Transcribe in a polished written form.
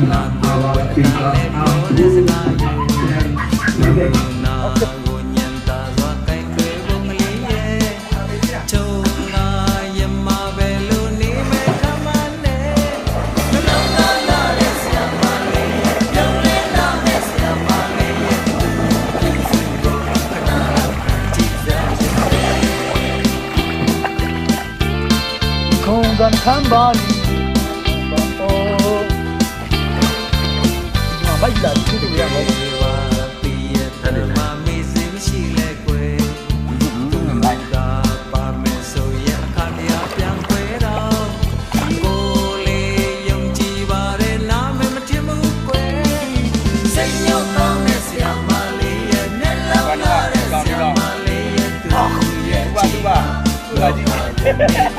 na awa tingka ampu na gonyan ta zwa kai kwe bong li ye chu na yama belu ni me kamane lo na na le sia ma le yo le na me sia ma le ye si do kana ji za kong gan kan ba niဘာကြီးလာသူတို့ရမှာတည်ရတဲ့မှာမေးစင်းရှိလဲကွယ်သူလိုက်တာပါမယ်ဆိုရင်အခါရပြန်ခွဲတော့ကိုလေးယုံကြည်ပါရဲ့နာမမတင်ဘူးကွယ်စိတ်ညောင်းကောင်းတဲ့ဆရာမလေးရဲ့မျက်လုံးလာတဲ့ဆရာမလေးရဲ့သူရဲ့ကြည်ပါ